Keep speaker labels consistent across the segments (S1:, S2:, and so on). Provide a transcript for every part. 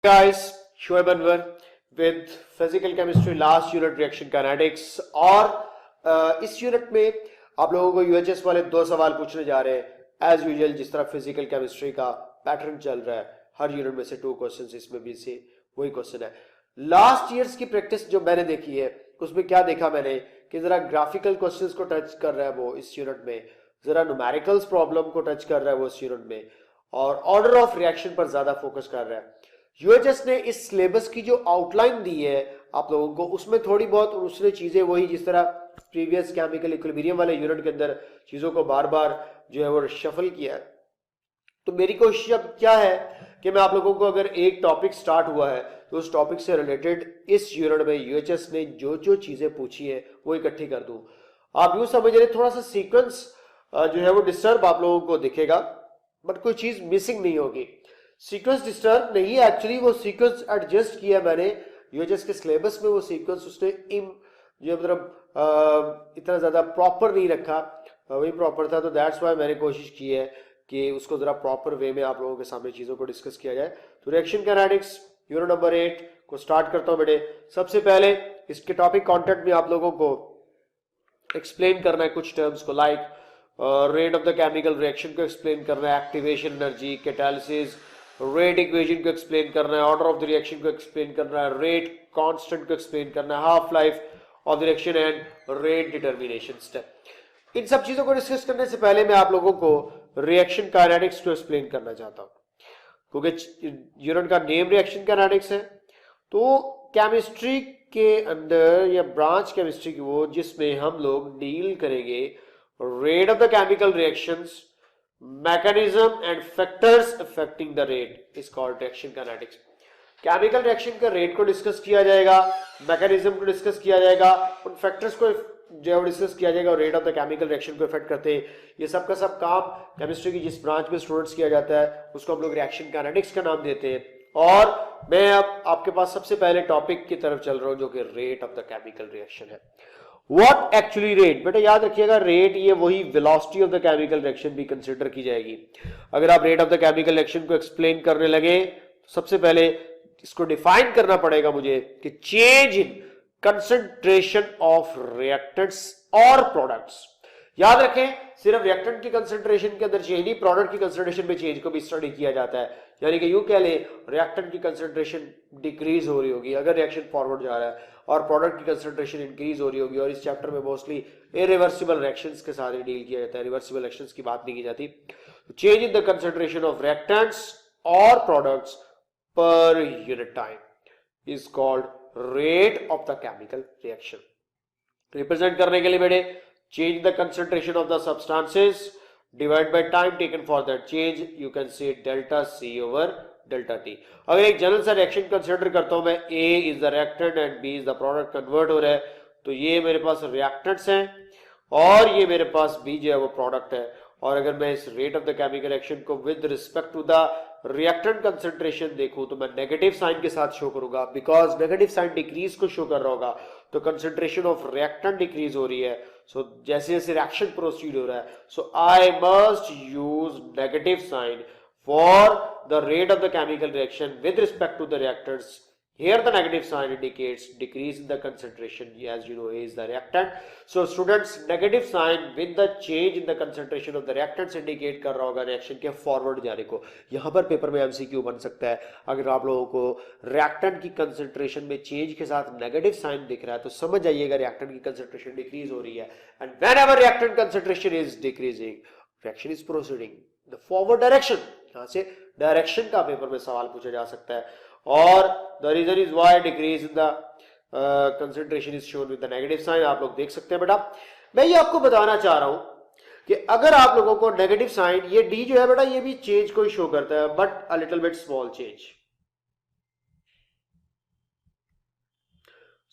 S1: Guys, Shoaib Anwar with physical chemistry last unit reaction kinetics. और इस unit में आप लोगों को यूएचएस वाले दो सवाल पूछने जा रहे हैं एज यूजुअल, जिस तरह फिजिकल केमिस्ट्री का पैटर्न चल रहा है। हर यूनिट में से 2 क्वेश्चंस, इसमें भी से वही क्वेश्चन है। लास्ट ईयर्स की प्रैक्टिस जो मैंने देखी है उसमें क्या देखा मैंने कि जरा ग्राफिकल क्वेश्चंस को टच कर रहा है वो इस यूनिट में, जरा न्यूमेरिकल्स प्रॉब्लम को टच कर रहा है वो इस यूनिट में, और ऑर्डर ऑफ रिएक्शन पर ज्यादा फोकस कर रहा है। यूएचएस ने इस सिलेबस की जो आउटलाइन दी है आप लोगों को, उसमें थोड़ी बहुत उसने चीजें वही जिस तरह प्रीवियस केमिकल इक्विलिब्रियम वाले यूनिट के अंदर चीजों को बार बार जो है वो शफल किया है। तो मेरी कोशिश अब क्या है कि मैं आप लोगों को, अगर एक टॉपिक स्टार्ट हुआ है तो उस टॉपिक से रिलेटेड इस यूनिट में यूएचएस ने जो जो चीजें पूछी है वो इकट्ठी कर दूं। आप यूं समझ रहे, थोड़ा सा सीक्वेंस जो है वो डिस्टर्ब आप लोगों को दिखेगा, बट कोई चीज मिसिंग नहीं होगी। सीक्वेंस डिस्टर्ब नहीं है, एक्चुअली वो सीक्वेंस एडजस्ट किया मैंने यूएचएस के सिलेबस में। वो सीक्वेंस उसने जो मतलब इतना ज्यादा प्रॉपर नहीं रखा, वही प्रॉपर था, तो दैट्स वाई मैंने कोशिश की है कि उसको जरा प्रॉपर वे में आप लोगों के सामने चीजों को डिस्कस किया जाए। तो रिएक्शन काइनेटिक्स यूनिट नंबर 8 को स्टार्ट करता हूं बेटे। सबसे पहले इसके टॉपिक कॉन्टेंट में आप लोगों को एक्सप्लेन करना है कुछ टर्म्स को, like rate of the chemical reaction को एक्सप्लेन करना है, activation energy, catalysis, rate equation को एक्सप्लेन करना है, ऑर्डर ऑफ द रिएक्शन को एक्सप्लेन करना है, रेट कांस्टेंट को एक्सप्लेन करना है, half life of the reaction and rate determination step. इन सब चीजों को डिस्कस करने से पहले मैं आप लोगों को रिएक्शन काइनेटिक्स को एक्सप्लेन करना चाहता हूं, क्योंकि यूनिट का नेम रिएक्शन काइनेटिक्स है। तो केमिस्ट्री के अंदर या ब्रांच केमिस्ट्री की वो जिसमें हम लोग डील करेंगे rate of the chemical reactions, mechanism and factors affecting the rate is called reaction kinetics। Chemical reaction का रेट को डिस्कस किया जाएगा, मैकेनिज्म को डिस्कस किया जाएगा, उन फैक्टर्स को जो डिस्कस किया जाएगा और rate of the chemical reaction को इफेक्ट करते हैं। ये सब का सब काम केमिस्ट्री की जिस ब्रांच में स्टूडेंट्स किया जाता है उसको हम लोग रिएक्शन काइनेटिक्स का नाम देते हैं। और मैं अब आपके पास सबसे पहले टॉपिक की तरफ चल रहा हूं जो कि rate of the chemical reaction है। What actually rate? बेटा याद रखिएगा, रेट ये वही velocity of the chemical reaction भी कंसीडर की जाएगी। अगर आप rate of the chemical reaction को एक्सप्लेन करने लगे तो सबसे पहले इसको डिफाइन करना पड़ेगा मुझे कि change in concentration of reactants और प्रोडक्ट्स। याद रखें, सिर्फ रिएक्टेंट की कंसंट्रेशन के अंदर चेंज नहीं, प्रोडक्ट की कंसंट्रेशन में चेंज को भी स्टडी किया जाता है। यानी कि यूं कह ले, रिएक्टेंट की कंसंट्रेशन डिक्रीज हो रही होगी अगर रिएक्शन फॉरवर्ड जा रहा है, और प्रोडक्ट की कंसंट्रेशन इंक्रीज हो रही होगी। और इस चैप्टर में मोस्टली इरिवर्सिबल रिएक्शंस के साथ ही डील किया जाता है, रिवर्सिबल रिएक्शंस की बात नहीं की जाती। Change in the concentration of reactants और products per unit time is called rate of the chemical reaction. Represent करने के लिए बेटे, change the concentration of the substances divided by time taken for that change, you can say delta C over delta T। अगर एक general सा reaction consider करता हूं मैं, A is the reactant and B is the product, convert हो रहा है, तो ये मेरे पास रिएक्टेंट्स हैं और ये मेरे पास B जो है वो प्रोडक्ट है। और अगर मैं इस rate of the chemical reaction को with respect to the reactant concentration देखूं तो मैं नेगेटिव साइन के साथ शो करूंगा, बिकॉज नेगेटिव साइन डिक्रीज को शो कर रहा होगा, तो कंसंट्रेशन ऑफ रिएक्टेंट डिक्रीज हो रही है। सो जैसे जैसे रिएक्शन प्रोसीड हो रहा है, so I must use negative sign for the rate of the chemical reaction with respect to the reactants. Here the negative sign indicates decrease in the concentration, as you know A is the reactant. So students, negative sign with the change in the concentration of the reactants indicate कर रहा होगा reaction के forward जाने को। यहाँ पर paper में MCQ बन सकता है, अगर आप लोगों को रिएक्टेंट की कंसंट्रेशन में चेंज के साथ नेगेटिव साइन दिख रहा है तो समझ जाइएगा रिएक्टेंट की कंसंट्रेशन डिक्रीज हो रही है। And whenever reactant concentration is decreasing, reaction is proceeding the forward direction. यहाँ से डायरेक्शन का पेपर में सवाल पूछा जा सकता है। और the reason is why decrease in the concentration is shown with the negative sign। आप लोग देख सकते हैं बेटा, मैं ये आपको बताना चाह रहा हूं कि अगर आप लोगों को नेगेटिव साइन, ये डी जो है बेटा ये भी चेंज को शो करता है, but a little bit small change.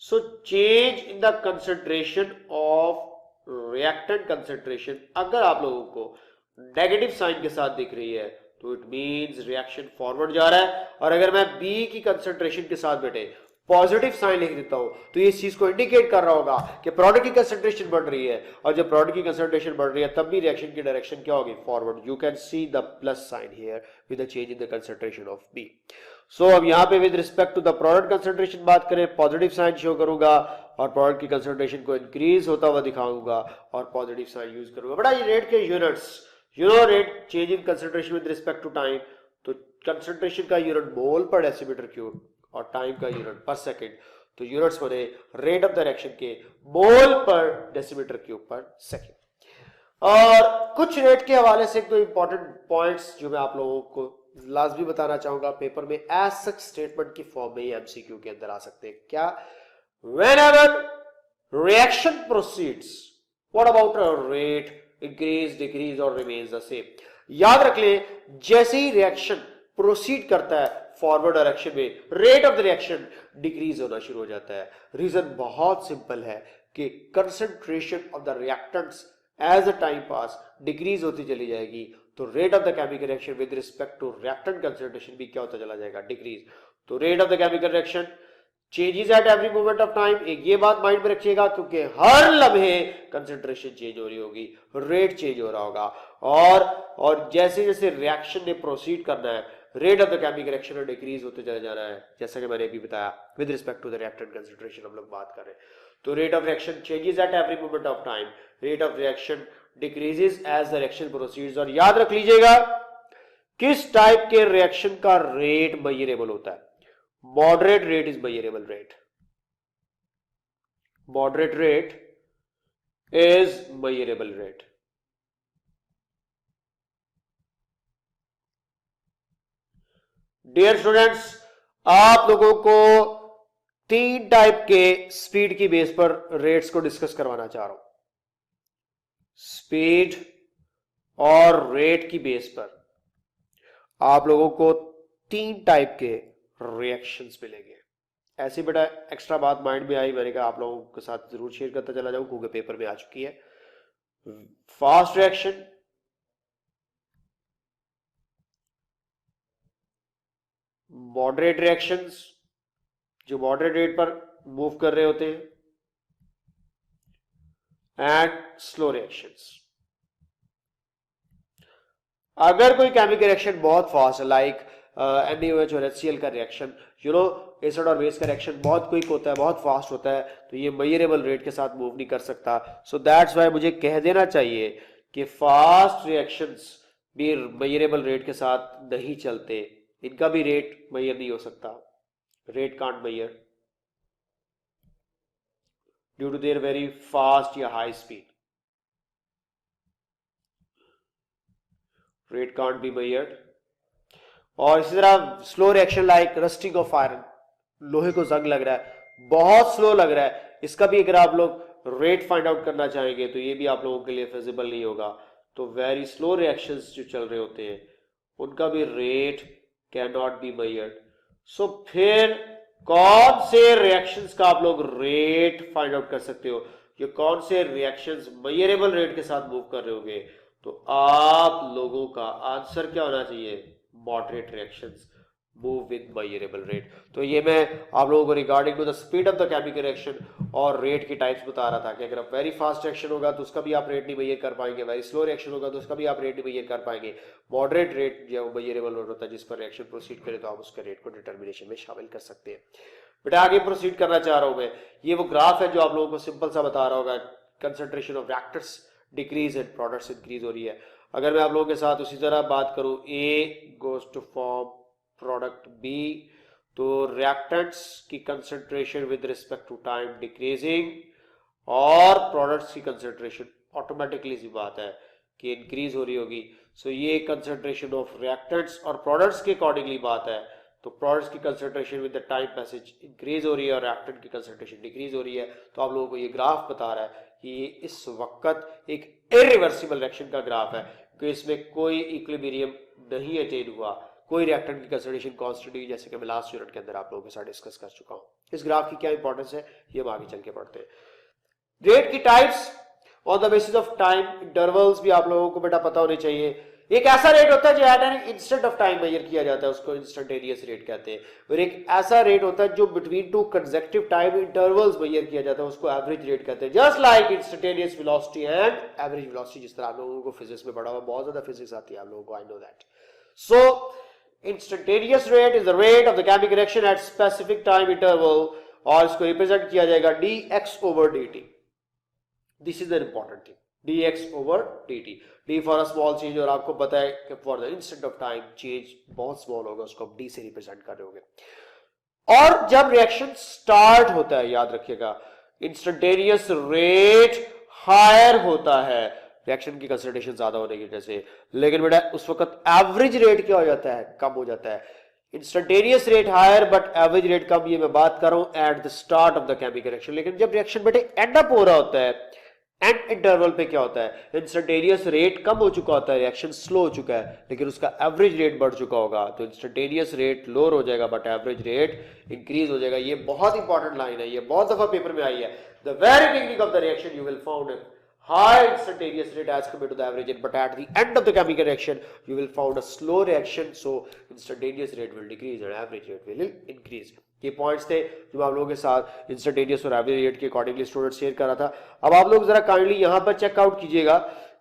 S1: So change in the concentration of reactant concentration अगर आप लोगों को नेगेटिव साइन के साथ दिख रही है तो इट मींस रिएक्शन फॉरवर्ड जा रहा है। और अगर मैं बी की कंसंट्रेशन के साथ बेटे पॉजिटिव साइन लिख देता हूं तो ये इस चीज को इंडिकेट कर रहा होगा कि प्रोडक्ट की कंसंट्रेशन बढ़ रही है, और जब प्रोडक्ट की कंसंट्रेशन बढ़ रही है तब भी रिएक्शन की डायरेक्शन क्या होगी, forward. You can see the plus sign here with the change in the concentration of B. So अब यहाँ पे with respect to the product concentration बात करें, पॉजिटिव साइन शो करूंगा और प्रोडक्ट की कंसंट्रेशन को इंक्रीज होता हुआ दिखाऊंगा और पॉजिटिव साइन यूज करूंगा। बड़ा ये रेट के units, rate change in concentration with respect to time, तो कंसंट्रेशन का unit mole per decimetre cube और टाइम का यूनिट पर सेकेंड, तो यूनिट्स बने रेट ऑफ द रिएक्शन के मोल पर डेसीमीटर क्यूब पर सेकेंड। और कुछ रेट के हवाले से तो इंपॉर्टेंट पॉइंट्स जो मैं आप लोगों को लाजमी बताना चाहूंगा, पेपर में एज सच स्टेटमेंट की फॉर्म में ही एमसीक्यू के अंदर आ सकते हैं। क्या? Whenever reaction proceeds, what about rate, increase, decrease और रिमेन्स द सेम। याद रख ले, जैसे ही रिएक्शन प्रोसीड करता है फॉरवर्ड डायरेक्शन में, rate of the reaction decrease होना शुरू हो जाता है। रीजन बहुत सिंपल है कि concentration of the reactants as the time pass decrease होती चली जाएगी, तो rate of the chemical reaction with respect to reactant concentration भी क्या होता चला जाएगा? डिक्रीज। तो rate of the chemical reaction changes at every moment of time, एक ये बात माइंड में रखिएगा, क्योंकि हर लम्हे कंसंट्रेशन चेंज हो रही होगी, रेट चेंज हो रहा होगा। और जैसे जैसे रिएक्शन ने प्रोसीड करना है, rate of the chemical reaction decrease होते चले जाना है, जैसा कि मैंने अभी बताया with respect to the reactant concentration हम लोग बात कर रहे हैं। तो rate of reaction changes at every moment of time, rate of reaction decreases as the reaction proceeds. और याद रख लीजिएगा किस टाइप के रिएक्शन का रेट मेजरेबल होता है। Moderate rate is measurable rate, moderate rate is measurable rate. Dear students, आप लोगों को 3 टाइप के स्पीड की बेस पर रेट्स को डिस्कस करवाना चाह रहा हूं। स्पीड और रेट की बेस पर आप लोगों को 3 टाइप के रिएक्शंस मिलेंगे। ऐसी बेटा एक्स्ट्रा बात माइंड में आई, मैंने कहा आप लोगों के साथ जरूर शेयर करता चला जाऊं, क्योंकि पेपर में आ चुकी है। फास्ट रिएक्शन, मॉडरेट रिएक्शंस जो मॉडरेट रेट पर मूव कर रहे होते हैं, एंड स्लो रिएक्शंस। अगर कोई केमिकल रिएक्शन बहुत फास्ट है, लाइक NaOH और HCl का रिएक्शन, एसिड और बेस का रिएक्शन बहुत क्विक होता है, बहुत फास्ट होता है, तो ये मेजरेबल रेट के साथ मूव नहीं कर सकता। सो दैट्स वाई मुझे कह देना चाहिए कि फास्ट रिएक्शंस भी मेजरेबल रेट के साथ नहीं चलते, इनका भी रेट मेजर नहीं हो सकता। Rate can't measure due to their very fast या high speed. Rate can't be measured. और इसी तरह slow reaction like rusting of iron, लोहे को जंग लग रहा है, बहुत स्लो लग रहा है, इसका भी अगर आप लोग रेट फाइंड आउट करना चाहेंगे तो ये भी आप लोगों के लिए फिजिबल नहीं होगा। तो वेरी स्लो रिएक्शंस जो चल रहे होते हैं उनका भी rate can not be measured. So फिर कौन से रिएक्शंस का आप लोग रेट फाइंड आउट कर सकते हो? ये कौन से रिएक्शंस मेजरेबल रेट के साथ मूव कर रहे होंगे? तो आप लोगों का आंसर क्या होना चाहिए? Moderate reactions move with measurable rate. तो ये मैं आप लोगों को regarding to the speed of the chemical reaction और रेट की टाइप्स बता रहा था कि अगर वेरी फास्ट रिएक्शन होगा तो उसका भी आप रेट नहीं मेजर कर पाएंगे, वेरी स्लो रिएक्शन होगा तो उसका भी आप रेट नहीं मेजर कर पाएंगे। मॉडरेट रेट जो मेजरेबल रेट होता है जिस पर रिएक्शन प्रोसीड करे तो आप उसके रेट को डिटर्मिनेशन में शामिल कर सकते हैं। बेटा आगे प्रोसीड करना चाह रहा हूं मैं, ये वो ग्राफ है जो आप लोगों को सिंपल सा बता रहा होगा, concentration of reactors decrease and products increase हो रही है। अगर मैं आप लोगों के साथ उसी तरह बात करूं, A goes to form product B, तो रिएक्टेंट्स की concentration with respect to time decreasing और प्रोडक्ट्स की कंसंट्रेशन ऑटोमेटिकली सी बात है कि इंक्रीज हो रही होगी। सो ये कंसंट्रेशन ऑफ रिएक्टेंट्स और प्रोडक्ट्स के अकॉर्डिंगली बात है, तो प्रोडक्ट्स की concentration with the time passage increase हो रही है और रिएक्टेंट की कंसंट्रेशन डिक्रीज हो रही है। तो आप लोगों को ये ग्राफ बता रहा है कि ये इस वक्त एक इरिवर्सिबल रिएक्शन का ग्राफ है कि इसमें कोई इक्विलिब्रियम नहीं अटेन हुआ, कोई रिएक्टेंट की कंसंट्रेशन कांस्टेंट हुई, जैसे कि मैं लास्ट यूनिट के अंदर आप लोगों के साथ डिस्कस कर चुका हूं। इस ग्राफ की क्या इंपॉर्टेंस है ये हम आगे चल के पढ़ते हैं। रेट की types on the basis of time intervals भी आप लोगों को बेटा पता होने चाहिए। एक ऐसा रेट होता है जो at an instant of time measure किया जाता है, उसको इंस्टेंटेनियस रेट कहते हैं, और एक ऐसा रेट होता है जो between 2 consecutive time intervals measure किया जाता है, उसको एवरेज रेट कहते हैं। Just like instantaneous velocity and average velocity, जिस तरह आप लोगों को फिजिक्स में पढ़ा हुआ, बहुत ज्यादा फिजिक्स आती है आप लोगों को, I know that. So instantaneous rate is the rate of the chemical reaction at specific time interval, और इसको रिप्रेजेंट किया जाएगा dx over dt. This is the important thing, dx over dt. d for a small change, और आपको पता है कि for the instant of time change बहुत स्मॉल होगा, उसको हम d से रिप्रेजेंट कर रहे होंगे. और जब रिएक्शन स्टार्ट होता है, याद रखिएगा, इंस्टेंटेनियस रेट हायर होता है रिएक्शन की कंसंट्रेशन ज्यादा होने की वजह से, लेकिन बेटा उस वक्त एवरेज रेट क्या हो जाता है, कम हो जाता है. Instantaneous rate higher but average rate कम, ये मैं बात कर रहा हूं at the start of the chemical reaction. लेकिन जब रिएक्शन बेटे एंड अप हो रहा होता है, एंड इंटरवल पे क्या होता है, इंस्टेंटेनियस रेट कम हो चुका होता है, रिएक्शन स्लो हो चुका है, लेकिन उसका एवरेज रेट बढ़ चुका होगा. तो इंस्टेंटेनियस रेट लोअर हो जाएगा बट एवरेज रेट इंक्रीज हो जाएगा. ये बहुत इंपॉर्टेंट लाइन है, ये बहुत दफा पेपर में आई है. The very beginning of the reaction you will found high instantaneous rate as compared to the average rate, but at the end of the chemical reaction you will found a slow reaction, so instantaneous rate will decrease and average rate will increase. ये points थे जो आप लोगों के साथ instantaneous और average rate के accordingly student share कर रहा था. अब आप लोग जरा काइंडली यहां पर चेकआउट कीजिएगा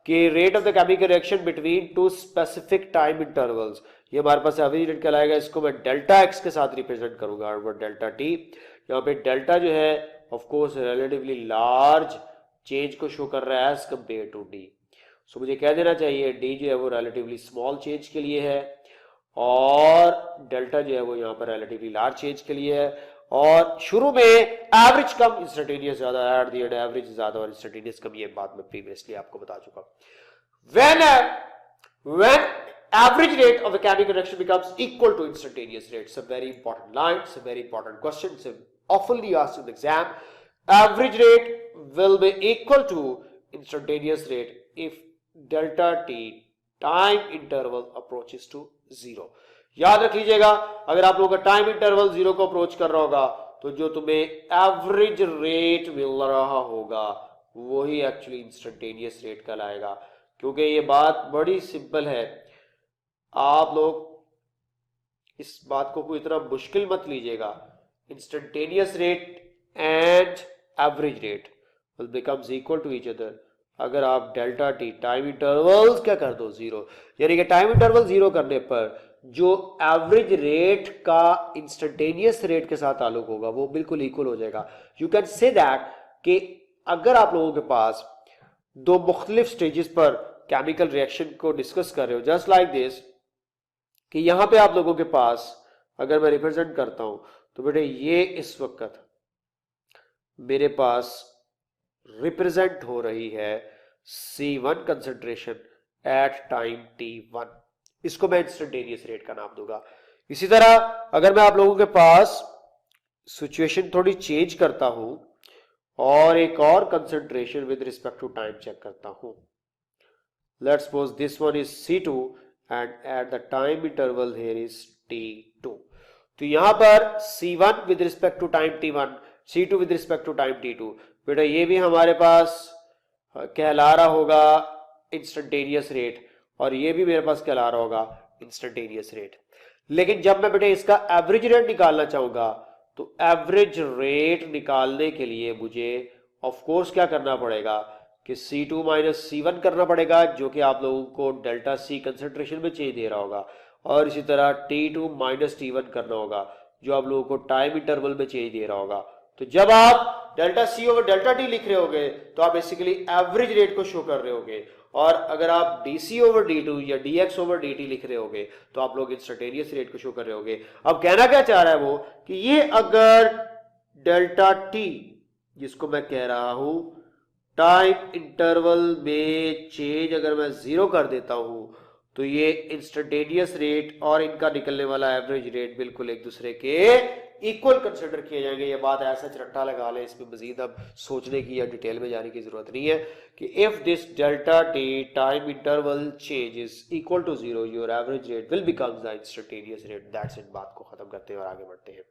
S1: कि rate of the chemical reaction between two specific time intervals, ये हमारे पास एवरेज रेट कहलाएगा. इसको मैं डेल्टा एक्स के साथ रिप्रेजेंट करूंगा और डेल्टा टी. यहाँ पे डेल्टा जो है of course relatively large change को शो कर रहा है एज कंपेयर टू डी. सो मुझे कह देना चाहिए डी जो है वो रिलेटिवली स्मॉल चेंज के लिए है, और डेल्टा जो है वो यहाँ पर रिलेटिवली लार्ज चेंज के लिए है. और शुरू में एवरेज कम, इंस्टेंटेनियस ज्यादा, एट द एंड एवरेज ज्यादा और इंस्टेंटेनियस कम. ये बात मैं प्रीवियसली आपको बता चुका. when average rate of the chemical reaction becomes equal to instantaneous rate, it's a very important line, it's a very important question, it's oftenly asked in the exam. Average rate will be equal to instantaneous rate if delta t time interval approaches to 0. याद रख लीजिएगा, अगर आप लोगों का time interval 0 को approach कर रहा होगा तो जो तुम्हें एवरेज रेट मिल रहा होगा वही एक्चुअली इंस्टेंटेनियस रेट कहलाएगा. क्योंकि ये बात बड़ी सिंपल है, आप लोग इस बात को कोई इतना मुश्किल मत लीजिएगा. Instantaneous rate and average rate will becomes equal to each other अगर आप डेल्टा टी टाइम इंटरवल्स क्या कर दो 0, यानी कि टाइम इंटरवल 0 करने पर जो एवरेज रेट का इंस्टेंटेनियस रेट के साथ ताल्लुक होगा वो बिल्कुल इक्वल हो जाएगा. यू कैन से दैट कि अगर आप लोगों के पास दो मुख्तलिफ स्टेजेस पर केमिकल रिएक्शन को डिस्कस कर रहे हो, जस्ट लाइक दिस, कि यहां पे आप लोगों के पास अगर मैं रिप्रेजेंट करता हूं तो बेटे ये इस वक्त मेरे पास रिप्रेजेंट हो रही है C1 concentration at time T1. इसको मैं इंस्टेंटेनियस रेट का नाम दूंगा. इसी तरह अगर मैं आप लोगों के पास सिचुएशन थोड़ी चेंज करता हूं और एक और concentration with respect to time check करता हूं, let's suppose this one is C2 and at the time interval here is T2. तो यहां पर C1 with respect to time T1, C2 with respect to time T2, बेटा ये भी हमारे पास कहला रहा होगा इंस्टेंटेनियस रेट, और ये भी मेरे पास कहला रहा होगा इंस्टेंटेनियस रेट. लेकिन जब मैं बेटे इसका एवरेज रेट निकालना चाहूंगा तो एवरेज रेट निकालने के लिए मुझे ऑफ कोर्स क्या करना पड़ेगा कि C2 माइनस C1 करना पड़ेगा, जो कि आप लोगों को डेल्टा C कंसंट्रेशन में चेंज दे रहा होगा, और इसी तरह T2 माइनस T1 करना होगा जो आप लोगों को टाइम इंटरवल में चेंज दे रहा होगा. तो जब आप delta C over delta T लिख रहे होगे तो आप बेसिकली एवरेज रेट को शो कर रहे होगे, और अगर आप DC ओवर D2 या DX ओवर DT लिख रहे होगे तो आप लोग इंस्टेंटेनियस रेट को शो कर रहे होगे. अब कहना क्या चाह रहा है वो कि ये अगर डेल्टा T, जिसको मैं कह रहा हूं टाइम इंटरवल में चेंज, अगर मैं 0 कर देता हूं तो ये इंस्टेंटेनियस रेट और इनका निकलने वाला एवरेज रेट बिल्कुल एक दूसरे के इक्वल कंसिडर किए जाएंगे. ये बात ऐसा रट्टा लगा ले, इसमें मजीद अब सोचने की या डिटेल में जाने की जरूरत नहीं है कि if this delta t time interval change is equal to 0 your average rate will become the instantaneous rate. That's it. बात को खत्म करते हैं और आगे बढ़ते हैं.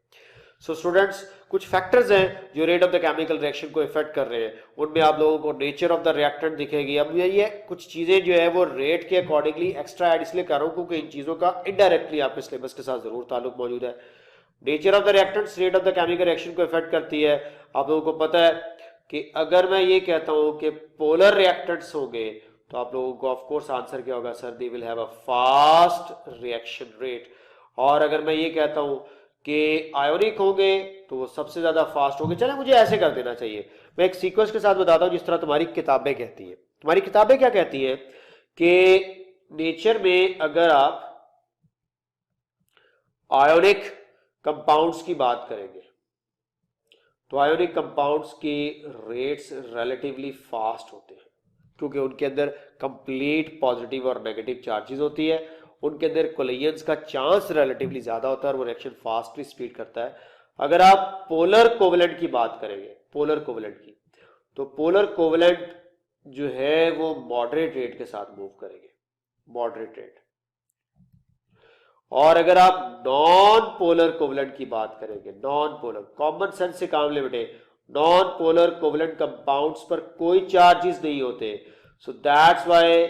S1: सो स्टूडेंट्स, कुछ फैक्टर्स हैं जो rate of the chemical reaction को इफेक्ट कर रहे हैं. उनमें आप लोगों को नेचर ऑफ द रिएक्टेंट दिखेगी. अब ये कुछ चीजें जो है वो रेट के अकॉर्डिंगली एक्स्ट्रा ऐड इसलिए कर रहा हूं क्योंकि इन चीजों का इनडायरेक्टली आपके सिलेबस के साथ जरूर ताल्लुक मौजूद है. Nature of the reactants rate of the chemical reaction को इफेक्ट करती है. आप लोगों को पता है कि अगर मैं ये कहता हूं कि पोलर रिएक्टेंट्स होंगे तो आप लोगों को ऑफ कोर्स आंसर क्या होगा sir, they will have a fast reaction rate. और अगर मैं ये कहता हूं कि आयोनिक होंगे तो वो सबसे ज्यादा फास्ट होंगे। चले मुझे ऐसे कर देना चाहिए, मैं एक सीक्वेंस के साथ बताता हूं जिस तरह तुम्हारी किताबें कहती हैं। तुम्हारी किताबें क्या कहती हैं कि नेचर में अगर आप आयोनिक कंपाउंड्स की बात करेंगे तो आयोनिक कंपाउंड्स की रेट्स रिलेटिवली फास्ट होते हैं, क्योंकि उनके अंदर कंप्लीट पॉजिटिव और नेगेटिव चार्जेस होती है, उनके अंदर कोलिजन्स का चांस रिलेटिवली ज्यादा होता है और वो रिएक्शन फास्टली स्पीड करता है। अगर आप पोलर कोवेलेंट की बात करेंगे, पोलर कोवेलेंट की, तो पोलर कोवेलेंट जो है वो मॉडरेट रेट के साथ मूव करेंगे, मॉडरेट रेट। और अगर आप नॉन पोलर कोवेलेंट की बात करेंगे, नॉन पोलर, कॉमन सेंस से काम ले बेटे, नॉन पोलर कोवेलेंट कंपाउंड्स पर कोई चार्जेस नहीं होते, सो दैट्स व्हाई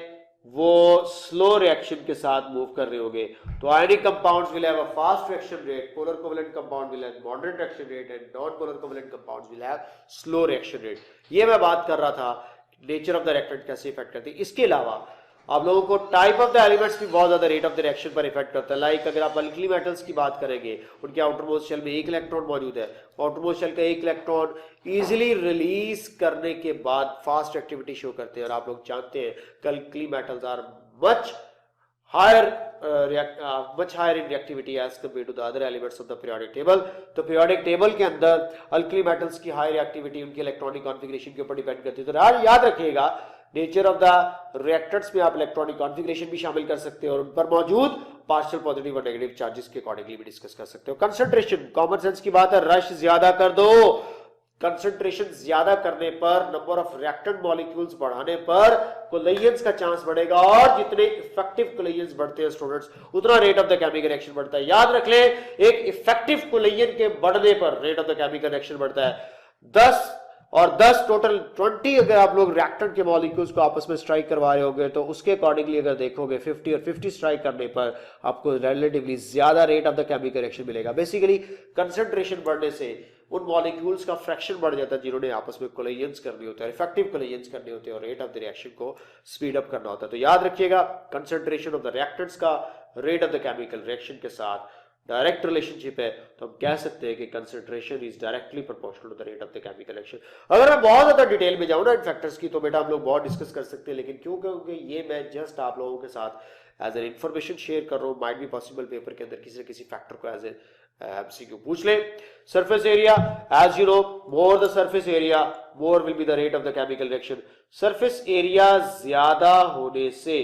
S1: वो स्लो रिएक्शन के साथ मूव कर रहे होंगे। तो ionic compounds will have a fast reaction rate, polar covalent compound will have moderate reaction rate and non polar covalent compounds will have slow reaction rate. ये मैं बात कर रहा था नेचर ऑफ द रिएक्टेंट कैसे इफेक्ट करती है। इसके अलावा आप लोगों को टाइप ऑफ द एलिमेंट्स भी बहुत ज्यादा रेट ऑफ द रिएक्शन पर इफेक्ट करता है। लाइक अगर आप अल्कली मेटल्स की बात करेंगे, उनके आउटरमोस्ट शेल में एक इलेक्ट्रॉन मौजूद है, आउटरमोस्ट शेल का एक इलेक्ट्रॉन इजीली रिलीज करने के बाद फास्ट एक्टिविटी शो करते हैं। और आप लोग जानते हैं कि alkali metals are much higher in reactivity as compared to the other elements of the periodic table। तो periodic table के अंदर अल्कली मेटल्स की हाई रिएक्टिविटी उनके इलेक्ट्रॉनिक कॉन्फ़िगरेशन के ऊपर डिपेंड करती है। तो याद रखिएगा नेचर ऑफ द रिएक्टेंट्स में आप इलेक्ट्रॉनिक कॉन्फ़िगरेशन भी शामिल कर सकते हो और उन पर मौजूद पार्शियल पॉजिटिव और नेगेटिव चार्जेस के अकॉर्डिंगली भी डिस्कस कर सकते हो। कंसंट्रेशन, कॉमन सेंस की बात है, रश ज्यादा कर दो। कंसंट्रेशन ज्यादा करने पर, नंबर ऑफ रिएक्टेंट मॉलिक्यूल्स बढ़ाने पर कोलिजन्स का चांस बढ़ेगा और जितने इफेक्टिव कोलिजन्स बढ़ते हैं स्टूडेंट्स, उतना rate of the chemical reaction बढ़ता है। याद रख ले, एक इफेक्टिव कोलिजन के बढ़ने पर rate of the chemical reaction बढ़ता है। 10 और 10 टोटल 20 अगर आप लोग रिएक्टेंट के मॉलिक्यूल्स को आपस में स्ट्राइक करवा रहे होंगे तो उसके अकॉर्डिंगली अगर देखोगे 50 और 50 स्ट्राइक करने पर आपको रिलेटिवली ज्यादा rate of the chemical reaction मिलेगा। बेसिकली कंसंट्रेशन बढ़ने से उन मॉलिक्यूल्स का फ्रैक्शन बढ़ जाता है जिन्होंने आपस में कोलिजन्स करनी होते हैं, इफेक्टिव कोलिजन्स करने होते हैं और रेट ऑफ द रिएक्शन को स्पीड अप करना होता है। तो याद रखिएगा कंसंट्रेशन ऑफ द रिएक्टेंट्स का rate of the chemical reaction के साथ डायरेक्ट रिलेशनशिप है। तो हम कह सकते हैं कि concentration is directly proportional to the rate of the chemical reaction. अगर मैं बहुत ज्यादा डिटेल में जाऊं ना इन फैक्टर्स की तो बेटा हम लोग बहुत डिस्कस कर सकते हैं, लेकिन क्यों, क्योंकि ये मैं जस्ट आप लोगों के साथ एज एन इंफॉर्मेशन शेयर कर रहा हूं। माइट बी पॉसिबल पेपर के अंदर किसी न किसी फैक्टर को एज ए MCQ पूछ ले। Surface area, as you know, more the surface area more will be the rate of the chemical reaction. Surface area ज्यादा होने से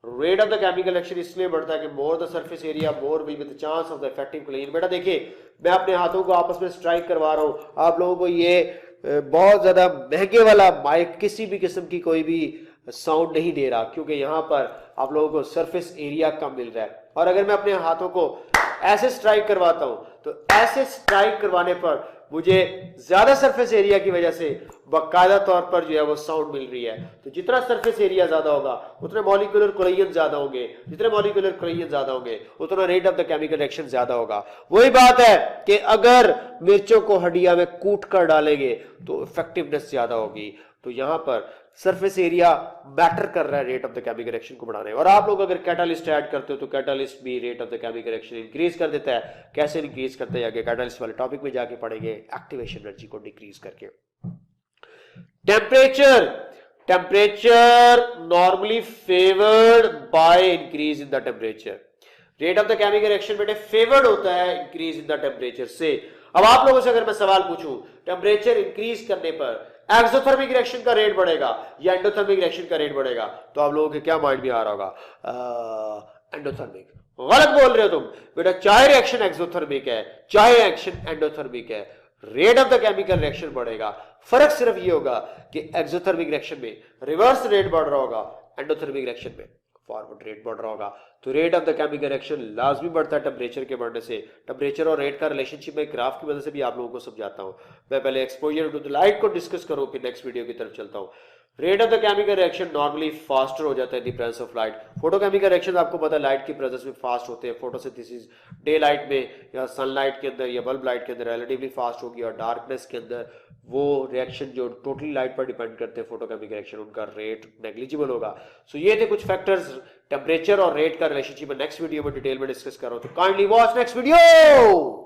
S1: rate of the chemical reaction इसलिए बढ़ता है कि more the surface area more will be the chance of the effective collision. बेटा देखिए, मैं अपने हाथों को आपस में स्ट्राइक करवा रहा हूं, आप लोगों को ये बहुत ज्यादा महंगे वाला माइक किसी भी किस्म की कोई भी साउंड नहीं दे रहा, क्योंकि यहां पर आप लोगों को सरफेस एरिया कम मिल रहा है। और अगर मैं अपने हाथों को ऐसे स्ट्राइक करवाता हूं तो ऐसे स्ट्राइक करवाने पर मुझे ज्यादा सरफेस एरिया की वजह से बाकायदा तौर पर जो है वो साउंड मिल रही है। तो जितना सरफेस एरिया ज्यादा होगा उतने मॉलिक्यूलर कोलिजन ज्यादा होंगे, जितने मॉलिक्यूलर कोलिजन ज्यादा होंगे उतना rate of the chemical reaction ज्यादा होगा। वही बात है कि अगर मिर्चों को हड्डियां में कूट कर डालेंगे तो इफेक्टिवनेस ज्यादा होगी। तो यहां पर सरफेस एरिया मैटर कर रहा है rate of the chemical reaction को बढ़ाने। और आप लोग अगर कैटालिस्ट ऐड करते हो तो कैटालिस्ट भी rate of the chemical reaction increase कर देता है। कैसे इंक्रीज करता है आगे कैटालिस्ट वाले टॉपिक में जाके पढ़ेंगे, एक्टिवेशन एनर्जी को डिक्रीज करके। Temperature, temperature normally favoured by increase in the temperature. Rate of the chemical reaction बेटे फेवर्ड होता है इंक्रीज इन द टेम्परेचर से। अब आप लोगों से अगर मैं सवाल पूछूं टेम्परेचर इंक्रीज करने पर एक्सोथर्मिक रिएक्शन का रेट बढ़ेगा या एंडोथर्मिक रिएक्शन का रेट बढ़ेगा, तो आप लोगों के क्या माइंड में आ रहा होगा? एंडोथर्मिक। गलत बोल रहे हो तुम बेटा, चाहे रिएक्शन एक्सोथर्मिक है चाहे एक्शन एंडोथर्मिक है, rate of the chemical reaction बढ़ेगा। फर्क सिर्फ ये होगा कि एक्सोथर्मिक रिएक्शन में रिवर्स रेट बढ़ रहा होगा, एंडोथर्मिक रिएक्शन में फॉरवर्ड रेट बढ़ रहा होगा। तो rate of the chemical reaction लाजमी बढ़ता है टेम्परेचर के बढ़ने से। टेम्परेचर और रेट का रिलेशनशिप में ग्राफ की मदद से भी आप लोगों को समझाता हूं। मैं पहले एक्सपोजर टू द लाइट को डिस्कस करूं, फिर नेक्स्ट वीडियो की तरफ चलता हूं। Rate of the chemical reaction normally faster हो जाता है in the presence of light. Photochemical reaction आपको पता है लाइट की प्रेजेंस में फास्ट होते हैं। फोटोसिंथेसिस डे लाइट में या सनलाइट के अंदर या बल्ब लाइट के अंदर रिलेटिवली फास्ट होगी, और डार्कनेस के अंदर वो रिएक्शन जो टोटली लाइट पर डिपेंड करते हैं फोटोकेमिकल रिएक्शन, उनका रेट नेग्लिजिबल होगा। सो ये थे कुछ फैक्टर्स टेम्परेचर और रेट का रिलेशनशिप। नेक्स्ट वीडियो में डिटेल में डिस्कस कर रहा हूं, तो काइंडली वॉच नेक्स्ट वीडियो।